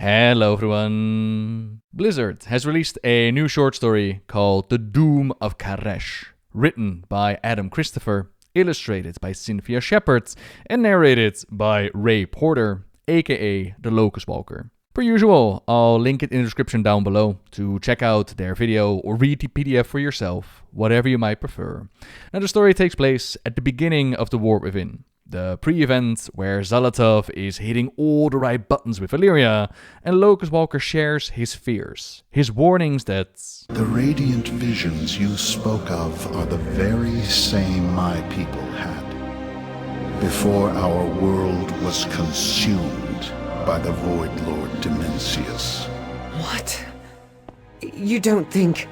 Hello everyone! Blizzard has released a new short story called The Doom of Karesh, written by Adam Christopher, illustrated by Cynthia Shepard, and narrated by Ray Porter, aka The Locust Walker. Per usual, I'll link it in the description down below to check out their video or read the PDF for yourself, whatever you might prefer. Now the story takes place at the beginning of the War Within, the pre-event where Xal'atath is hitting all the right buttons with Valyria, and Locust Walker shares his fears, his warnings that the radiant visions you spoke of are the very same my people had, before our world was consumed by the Void Lord Demensius. What? You don't think...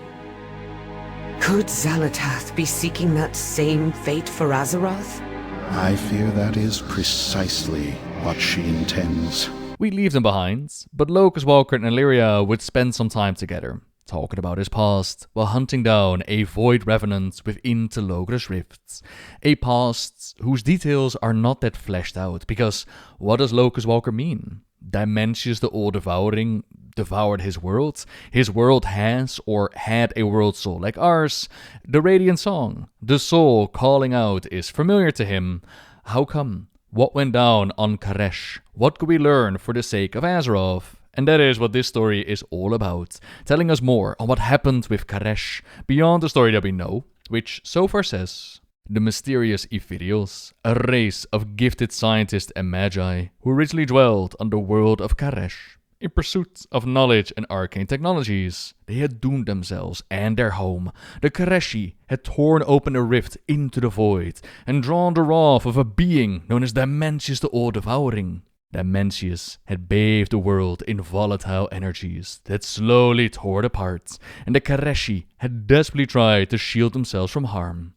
Could Xal'atath be seeking that same fate for Azeroth? I fear that is precisely what she intends. We leave them behind, but Locust Walker and Valyria would spend some time together, talking about his past, while hunting down a Void Revenant within the Logos Rifts. A past whose details are not that fleshed out, because what does Locust Walker mean? Dimensius the All-Devouring devoured his world? His world has or had a world soul like ours? The Radiant Song, the soul calling out, is familiar to him. How come? What went down on Karesh? What could we learn for the sake of Azeroth? And that is what this story is all about, telling us more on what happened with Karesh beyond the story that we know, which so far says: the mysterious Ethereals, a race of gifted scientists and magi who originally dwelled on the world of Karesh. In pursuit of knowledge and arcane technologies, they had doomed themselves and their home. The Kareshi had torn open a rift into the void and drawn the wrath of a being known as Dimensius the All-Devouring. Demensius had bathed the world in volatile energies that slowly tore it apart, and the Kareshi had desperately tried to shield themselves from harm.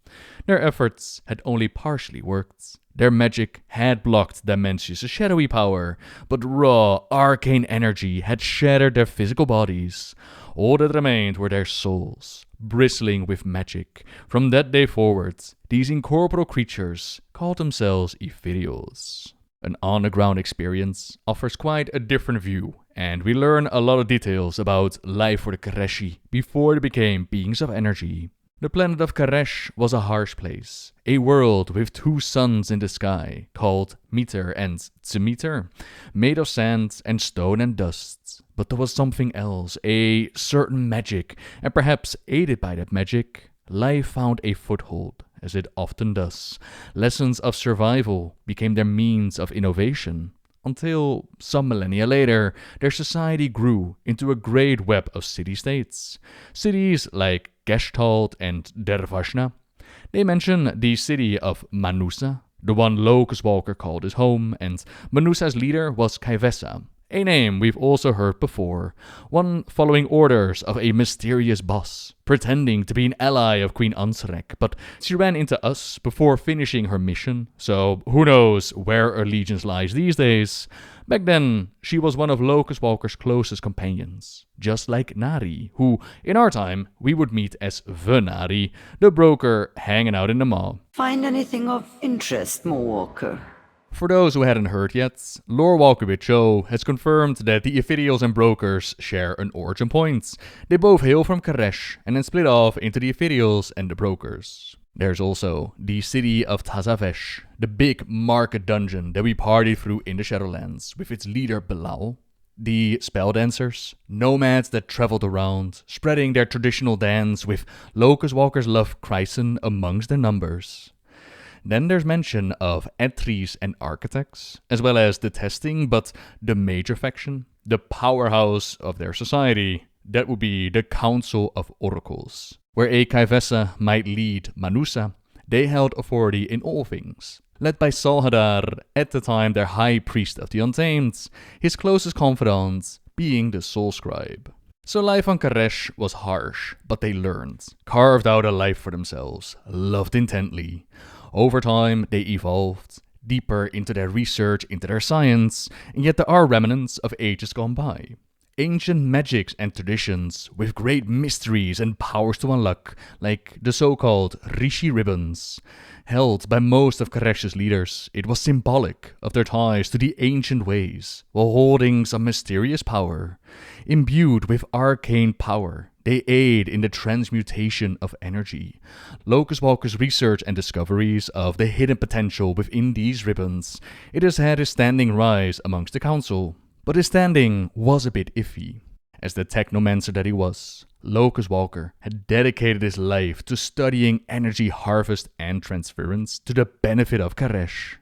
Their efforts had only partially worked. Their magic had blocked Demensius' shadowy power, but raw, arcane energy had shattered their physical bodies. All that remained were their souls, bristling with magic. From that day forward, these incorporeal creatures called themselves Ethereals. An on-the-ground experience offers quite a different view, and we learn a lot of details about life for the Kareshi before they became beings of energy. The planet of Karesh was a harsh place, a world with two suns in the sky, called Meter and Tzemeter, made of sand and stone and dust. But there was something else, a certain magic, and perhaps aided by that magic, life found a foothold, as it often does. Lessons of survival became their means of innovation, until some millennia later, their society grew into a great web of city-states. Cities like Gestalt and Dervashna. They mention the city of Manusa, the one Locust Walker called his home, and Manusa's leader was Kaivessa, a name we've also heard before, one following orders of a mysterious boss, pretending to be an ally of Queen Ansrek, but she ran into us before finishing her mission, so who knows where her allegiance lies these days. Back then, she was one of Locust Walker's closest companions, just like Nari, who, in our time, we would meet as the Nari, the broker hanging out in the maw. Find anything of interest, Walker? For those who hadn't heard yet, Lore Walker with Joe has confirmed that the Ethereals and Brokers share an origin point. They both hail from Karesh and then split off into the Ethereals and the Brokers. There's also the city of Tazavesh, the big market dungeon that we partied through in the Shadowlands with its leader Bilal. The spelldancers, nomads that traveled around, spreading their traditional dance with Locust Walker's love Chryson amongst their numbers. Then there's mention of Ethereals and Architects, as well as the testing, but the major faction, the powerhouse of their society, that would be the Council of Oracles, where a Kaivessa might lead Manusa. They held authority in all things, led by Salhadar, at the time their High Priest of the Untamed, his closest confidant being the Soul Scribe. So life on Karesh was harsh, but they learned, carved out a life for themselves, loved intently. Over time, they evolved, deeper into their research, into their science, and yet there are remnants of ages gone by. ancient magics and traditions with great mysteries and powers to unlock, like the so-called Rishi ribbons. Held by most of Karesh's leaders, it was symbolic of their ties to the ancient ways, while holding some mysterious power. Imbued with arcane power, they aid in the transmutation of energy. Locust Walker's research and discoveries of the hidden potential within these ribbons, it has had a standing rise amongst the council. But his standing was a bit iffy. As the technomancer that he was, Locust Walker had dedicated his life to studying energy harvest and transference to the benefit of Karesh.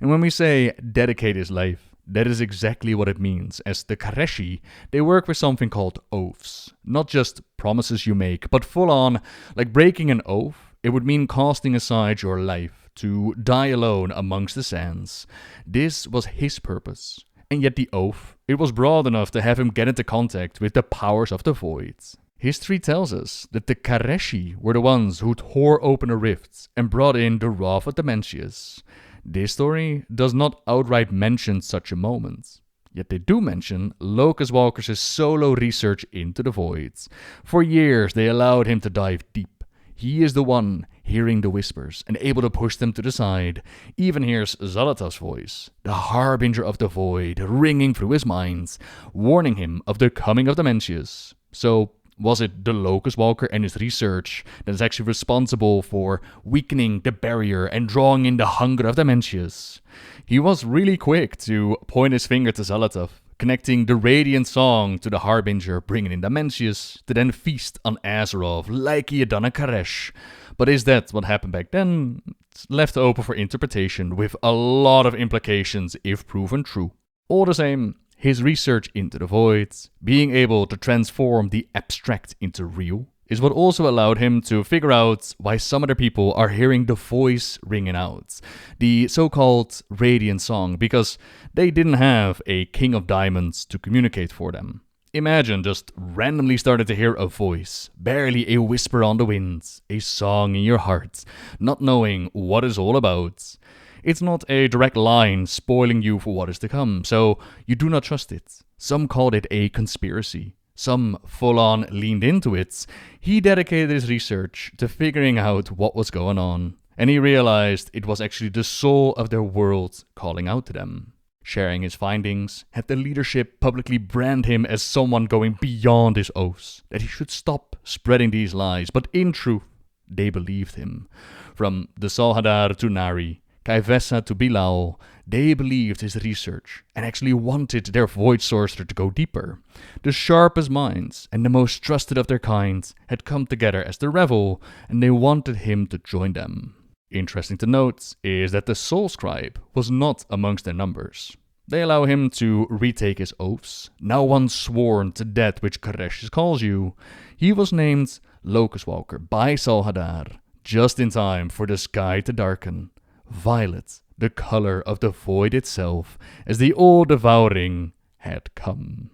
And when we say dedicate his life, that is exactly what it means, as the Kareshi, they work with something called oaths. Not just promises you make, but full on, like breaking an oath, it would mean casting aside your life to die alone amongst the sands. This was his purpose. And yet the oath, it was broad enough to have him get into contact with the powers of the void. History tells us that the Kareshi were the ones who tore open the rifts and brought in the wrath of Demensius. This story does not outright mention such a moment. Yet they do mention Locust Walker's solo research into the voids. For years they allowed him to dive deep. He is the one hearing the whispers and able to push them to the side. Even hears Xal'atath's voice, the Harbinger of the Void, ringing through his mind, warning him of the coming of Demensius. So, was it the Locust Walker and his research that is actually responsible for weakening the barrier and drawing in the hunger of Demensius? He was really quick to point his finger to Xal'atath, connecting the Radiant Song to the Harbinger, bringing in Demensius, to then feast on Azeroth like he had done at Karesh. But is that what happened back then? It's left open for interpretation, with a lot of implications if proven true. All the same, his research into the voids, being able to transform the abstract into real, is what also allowed him to figure out why some other people are hearing the voice ringing out, the so-called Radiant Song, because they didn't have a King of Diamonds to communicate for them. Imagine just randomly starting to hear a voice, barely a whisper on the winds, a song in your heart, not knowing what it's all about. It's not a direct line spoiling you for what is to come, so you do not trust it. Some called it a conspiracy. Some full-on leaned into it. He dedicated his research to figuring out what was going on, and he realized it was actually the soul of their world calling out to them. Sharing his findings, had the leadership publicly brand him as someone going beyond his oaths, that he should stop spreading these lies, but in truth, they believed him. From the Salhadar to Nari, Kaivessa to Bilal, they believed his research and actually wanted their void sorcerer to go deeper. The sharpest minds and the most trusted of their kind had come together as the revel, and they wanted him to join them. Interesting to note is that the Soul Scribe was not amongst their numbers. They allow him to retake his oaths, now once sworn to that which Karesh calls you. He was named Locust Walker by Salhadar, just in time for the sky to darken. Violet, the color of the void itself, as the old devouring had come.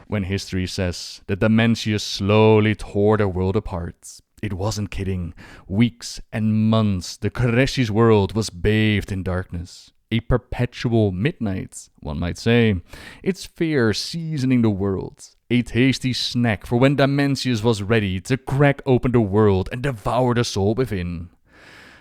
When history says that Demensius slowly tore the world apart, it wasn't kidding. Weeks and months, the Kareshi's world was bathed in darkness. A perpetual midnight, one might say. Its fear seasoning the world. A tasty snack for when Dimensius was ready to crack open the world and devour the soul within.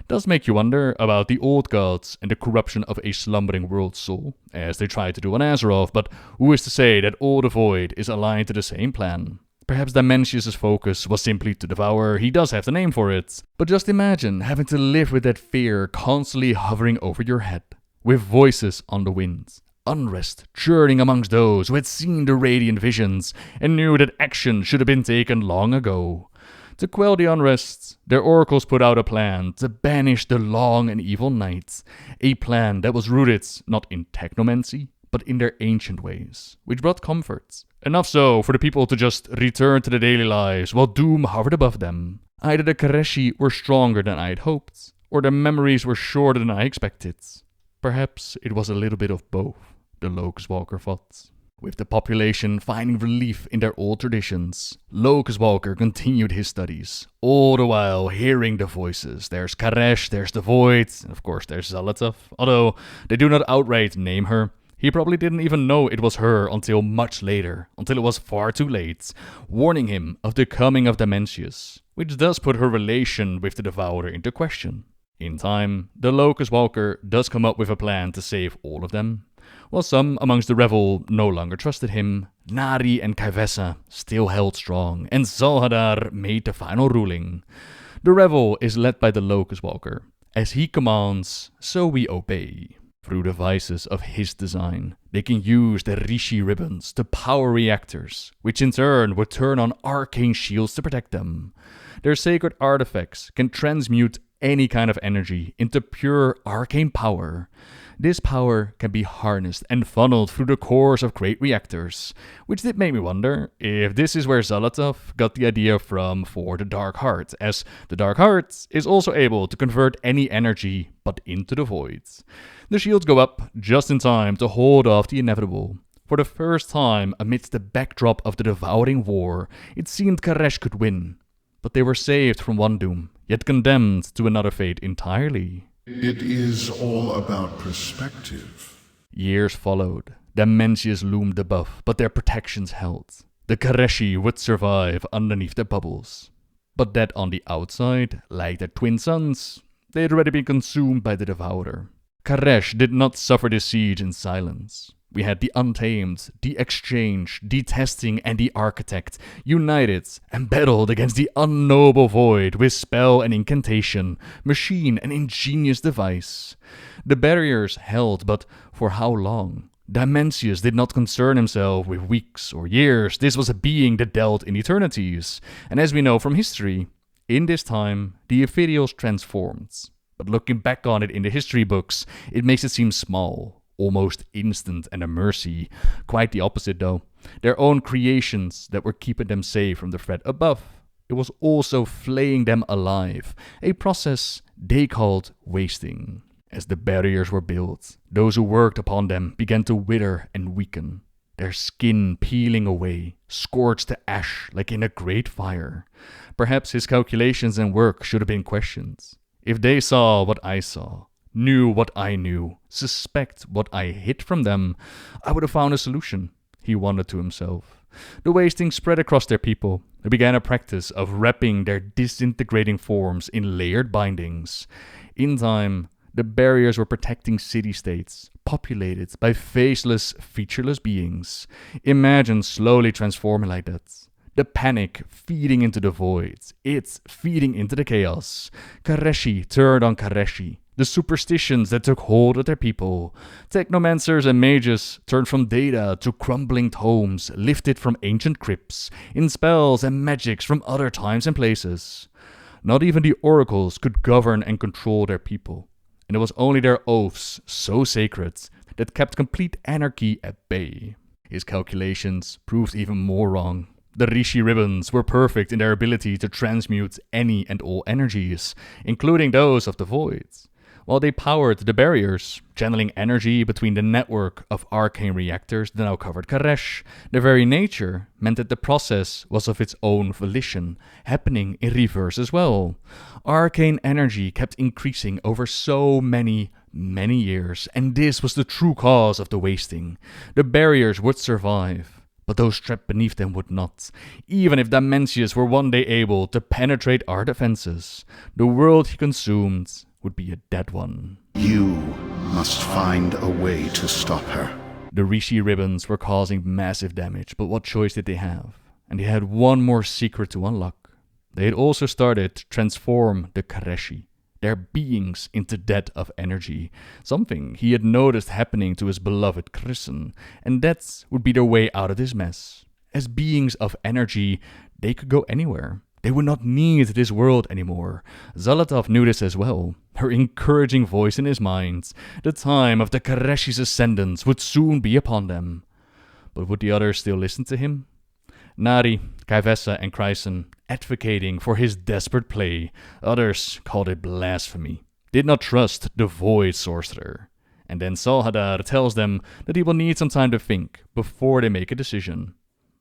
Does make you wonder about the old gods and the corruption of a slumbering world soul, as they tried to do on Azeroth, but who is to say that all the void is aligned to the same plan? Perhaps Dimensius' focus was simply to devour, he does have the name for it, but just imagine having to live with that fear constantly hovering over your head, with voices on the wind, unrest churning amongst those who had seen the radiant visions and knew that action should have been taken long ago. To quell the unrest, their oracles put out a plan to banish the long and evil night, a plan that was rooted not in technomancy, but in their ancient ways, which brought comfort. Enough so for the people to just return to their daily lives while doom hovered above them. Either the Kareshi were stronger than I had hoped, or their memories were shorter than I expected. Perhaps it was a little bit of both, the Locust Walker thought. With the population finding relief in their old traditions, Locust Walker continued his studies, all the while hearing the voices. There's Karesh, there's the Void, and of course there's Xal'atath. Although they do not outright name her, He probably didn't even know it was her until much later, until it was far too late, warning him of the coming of Dimensius, which does put her relation with the Devourer into question. In time, the Locust Walker does come up with a plan to save all of them. While some amongst the Revel no longer trusted him, Nari and Kaivessa still held strong, and Xal'atath made the final ruling. The Revel is led by the Locust Walker. As he commands, so we obey. Through the devices of his design, they can use the Rishi ribbons to power reactors, which in turn would turn on arcane shields to protect them. Their sacred artifacts can transmute any kind of energy into pure arcane power. This power can be harnessed and funneled through the cores of great reactors, which did make me wonder if this is where Xal'atath got the idea from for the Dark Heart, as the Dark Heart is also able to convert any energy but into the void. The shields go up just in time to hold off the inevitable. For the first time amidst the backdrop of the devouring war, it seemed Karesh could win, but they were saved from one doom, yet condemned to another fate entirely. It is all about perspective. Years followed. Demensius loomed above, but their protections held. The Kareshi would survive underneath the bubbles. But that on the outside, like their twin sons, they had already been consumed by the Devourer. Karesh did not suffer the siege in silence. We had the Untamed, the Exchange, the Testing, and the Architect united and battled against the unknowable void with spell and incantation, machine and ingenious device. The barriers held, but for how long? Dimensius did not concern himself with weeks or years. This was a being that dealt in eternities. And as we know from history, in this time, the Ethereals transformed. But looking back on it in the history books, it makes it seem small. Almost instant and a mercy. Quite the opposite though. Their own creations that were keeping them safe from the threat above. It was also flaying them alive. A process they called wasting. As the barriers were built, those who worked upon them began to wither and weaken. Their skin peeling away, scorched to ash like in a great fire. Perhaps his calculations and work should have been questioned. If they saw what I saw, knew what I knew, suspect what I hid from them, I would have found a solution, he wondered to himself. The wasting spread across their people. They began a practice of wrapping their disintegrating forms in layered bindings. In time, the barriers were protecting city-states, populated by faceless, featureless beings. Imagine slowly transforming like that. The panic feeding into the void, it feeding into the chaos. Kareshi turned on Kareshi. The superstitions that took hold of their people. Technomancers and mages turned from data to crumbling tomes, lifted from ancient crypts, in spells and magics from other times and places. Not even the oracles could govern and control their people, and it was only their oaths, so sacred, that kept complete anarchy at bay. His calculations proved even more wrong. The Rishi ribbons were perfect in their ability to transmute any and all energies, including those of the void. While they powered the barriers, channeling energy between the network of arcane reactors that now covered Karesh, their very nature meant that the process was of its own volition, happening in reverse as well. Arcane energy kept increasing over so many years, and this was the true cause of the wasting. The barriers would survive, but those trapped beneath them would not. Even if Dimensius were one day able to penetrate our defenses, the world he consumed would be a dead one. You must find a way to stop her. The Rishi ribbons were causing massive damage, but what choice did they have? And they had one more secret to unlock. They had also started to transform the Kareshi, their beings, into debt of energy, something he had noticed happening to his beloved Chrisen, and that would be their way out of this mess. As beings of energy, they could go anywhere. They would not need this world anymore. Xal'atath knew this as well. Her encouraging voice in his mind. The time of the Kareshi's ascendance would soon be upon them. But would the others still listen to him? Nari, Kaivessa, and Chrisen advocating for his desperate play. Others called it blasphemy. Did not trust the Void Sorcerer. And then Xal'atath tells them that he will need some time to think before they make a decision.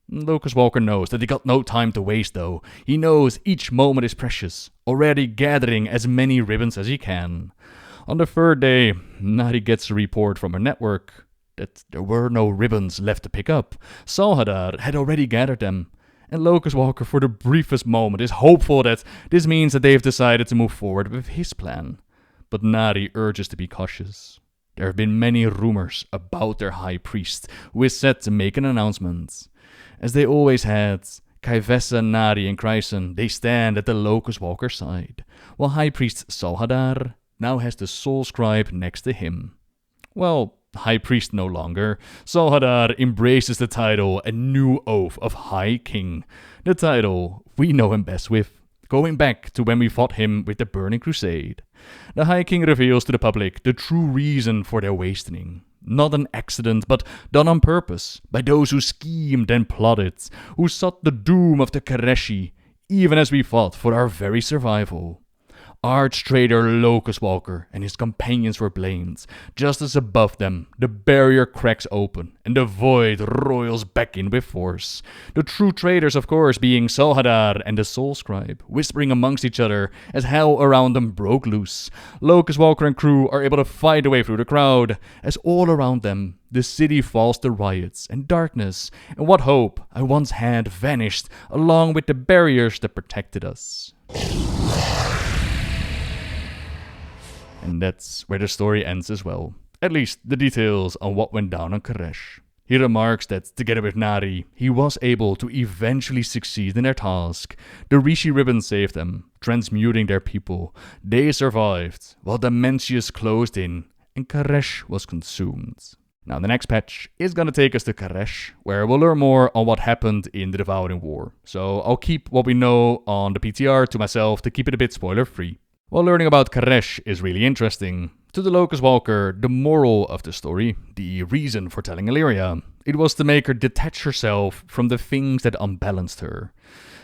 Locust Walker knows that he got no time to waste though. He knows each moment is precious, already gathering as many ribbons as he can. On the third day, Nari gets a report from her network. that there were no ribbons left to pick up. Xal'atath had already gathered them, and Locust Walker for the briefest moment is hopeful that this means that they've decided to move forward with his plan. But Nari urges to be cautious. There have been many rumors about their high priest, who is set to make an announcement. As they always had, Kaivessa, Nari, and Chryson, they stand at the Locust Walker's side, while High Priest Xal'atath now has the Soul Scribe next to him. Well, High Priest no longer. Xal'atath embraces the title a new oath of High King, the title we know him best with, going back to when we fought him with the Burning Crusade. The High King reveals to the public the true reason for their wasting. Not an accident, but done on purpose, by those who schemed and plotted, who sought the doom of the Kareshi, even as we fought for our very survival. Arch-traitor Locust Walker and his companions were blamed. Just as above them, the barrier cracks open, and the void roils back in with force. The true traitors, of course, being Xal'atath and the Soul Scribe, whispering amongst each other as hell around them broke loose. Locust Walker and crew are able to fight their way through the crowd, as all around them, the city falls to riots and darkness, and what hope I once had vanished, along with the barriers that protected us. And that's where the story ends as well. At least the details on what went down on Karesh. He remarks that together with Nari, he was able to eventually succeed in their task. The Rishi ribbon saved them, transmuting their people. They survived, while Dimensius closed in, and Karesh was consumed. Now the next patch is gonna take us to Karesh, where we'll learn more on what happened in the Devouring War. So I'll keep what we know on the PTR to myself to keep it a bit spoiler free. While learning about Karesh is really interesting, to the Locust Walker, the moral of the story, the reason for telling Illyria, it was to make her detach herself from the things that unbalanced her.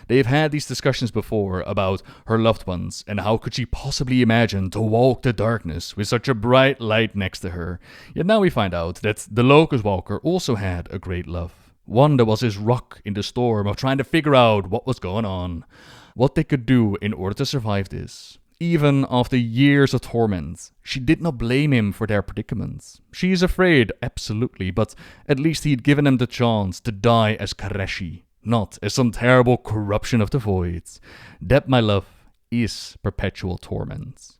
They've had these discussions before about her loved ones and how could she possibly imagine to walk the darkness with such a bright light next to her. Yet now we find out that the Locust Walker also had a great love. One that was his rock in the storm of trying to figure out what was going on, what they could do in order to survive this. Even after years of torment, she did not blame him for their predicaments. She is afraid, absolutely, but at least he'd given them the chance to die as Kareshi, not as some terrible corruption of the void. That, my love, is perpetual torment.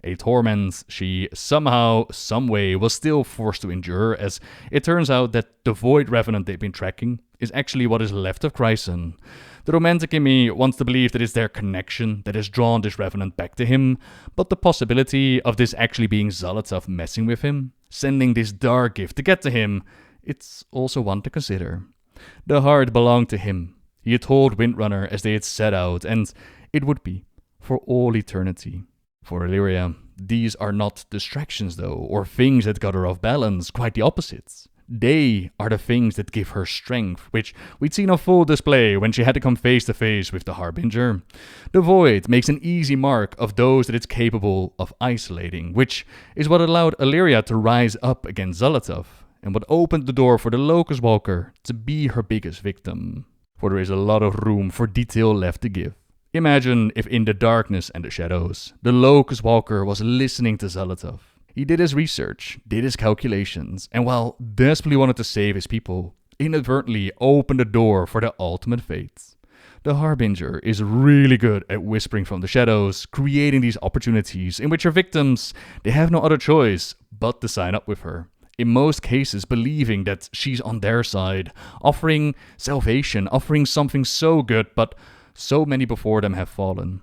A torment she somehow, someway was still forced to endure, as it turns out that the void revenant they've been tracking is actually what is left of Chryson. The romantic in me wants to believe that it's their connection that has drawn this revenant back to him, but the possibility of this actually being Xal'atath messing with him, sending this dark gift to get to him, it's also one to consider. The heart belonged to him. He had told Windrunner as they had set out, and it would be, for all eternity. For Illyria, these are not distractions though, or things that got her off balance, quite the opposite. They are the things that give her strength, which we'd seen on full display when she had to come face to face with the Harbinger. The Void makes an easy mark of those that it's capable of isolating, which is what allowed Illyria to rise up against Xal'atath, and what opened the door for the Locust Walker to be her biggest victim. For there is a lot of room for detail left to give. Imagine if in the darkness and the shadows, the Locust Walker was listening to Xal'atath. He did his research, did his calculations, and while desperately wanted to save his people, inadvertently opened the door for the ultimate fate. The Harbinger is really good at whispering from the shadows, creating these opportunities in which her victims, they have no other choice but to sign up with her. In most cases believing that she's on their side, offering salvation, offering something so good, but so many before them have fallen.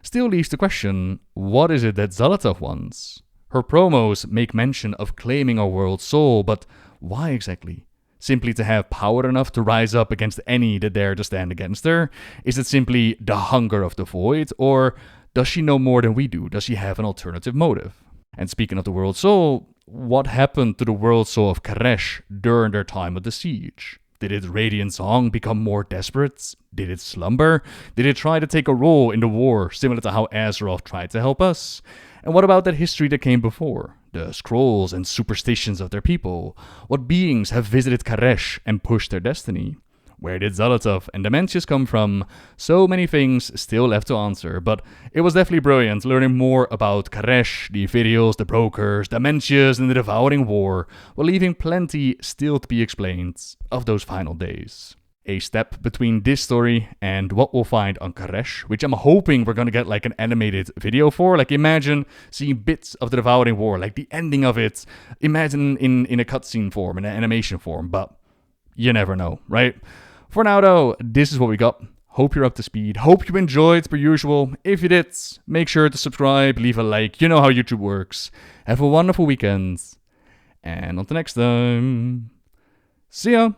Still leaves the question, what is it that Xal'atath wants? Her promos make mention of claiming our world's soul, but why exactly? Simply to have power enough to rise up against any that dare to stand against her? Is it simply the hunger of the void? Or does she know more than we do? Does she have an alternative motive? And speaking of the world's soul, what happened to the world soul of Karesh during their time of the siege? Did its radiant song become more desperate? Did it slumber? Did it try to take a role in the war, similar to how Azeroth tried to help us? And what about that history that came before? The scrolls and superstitions of their people? What beings have visited Karesh and pushed their destiny? Where did Xal'atath and Demensius come from? So many things still left to answer, but it was definitely brilliant learning more about Karesh, the Ethereals, the Brokers, Demensius, and the Devouring War, while leaving plenty still to be explained of those final days. A step between this story and what we'll find on Karesh, which I'm hoping we're gonna get like an animated video for. Like, imagine seeing bits of the Devouring War, like the ending of it. Imagine in a cutscene form, in an animation form, but you never know, right? For now though, this is what we got. Hope you're up to speed. Hope you enjoyed per usual. If you did, make sure to subscribe, leave a like. You know how YouTube works. Have a wonderful weekend. And until next time, see ya!